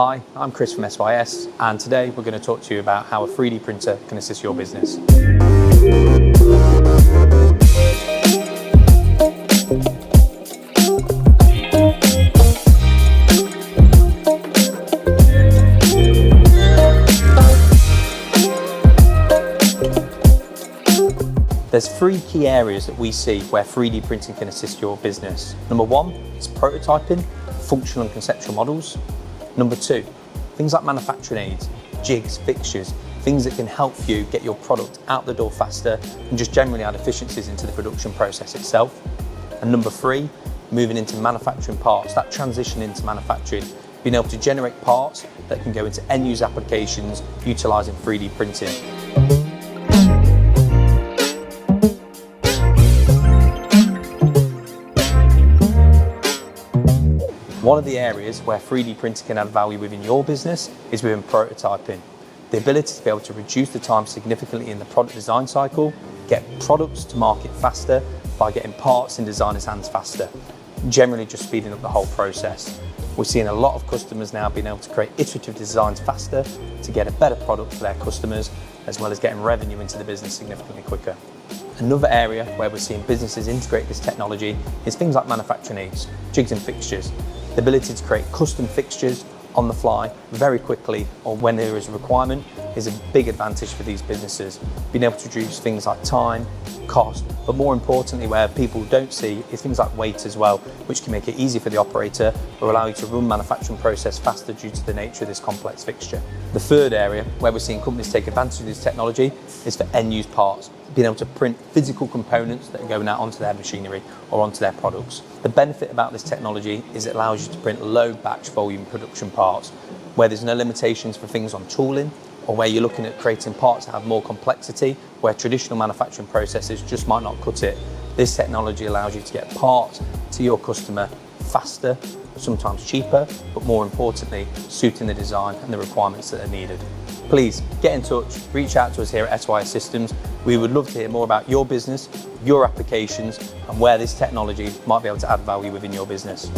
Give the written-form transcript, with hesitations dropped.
Hi, I'm Chris from SYS, and today we're going to talk to you about how a 3D printer can assist your business. There's three key areas that we see where 3D printing can assist your business. Number one is prototyping, functional and conceptual models. Number two, things like manufacturing aids, jigs, fixtures, things that can help you get your product out the door faster and just generally add efficiencies into the production process itself. And number three, moving into manufacturing parts, that transition into manufacturing, being able to generate parts that can go into end-use applications utilising 3D printing. One of the areas where 3D printing can add value within your business is within prototyping. The ability to be able to reduce the time significantly in the product design cycle, get products to market faster by getting parts in designers' hands faster, generally just speeding up the whole process. We're seeing a lot of customers now being able to create iterative designs faster to get a better product for their customers, as well as getting revenue into the business significantly quicker. Another area where we're seeing businesses integrate this technology is things like manufacturing aids, jigs and fixtures. The ability to create custom fixtures on the fly very quickly or when there is a requirement is a big advantage for these businesses. Being able to reduce things like time, cost, but more importantly where people don't see is things like weight as well, which can make it easy for the operator or allow you to run manufacturing process faster due to the nature of this complex fixture. The third area where we're seeing companies take advantage of this technology is for end-use parts, being able to print physical components that are going out onto their machinery or onto their products. The benefit about this technology is it allows you to print low batch volume production parts where there's no limitations for things on tooling or where you're looking at creating parts that have more complexity where traditional manufacturing processes just might not cut it. This technology allows you to get parts to your customer faster, sometimes cheaper, but more importantly, suiting the design and the requirements that are needed. Please get in touch, reach out to us here at SYS Systems. We would love to hear more about your business, your applications, and where this technology might be able to add value within your business.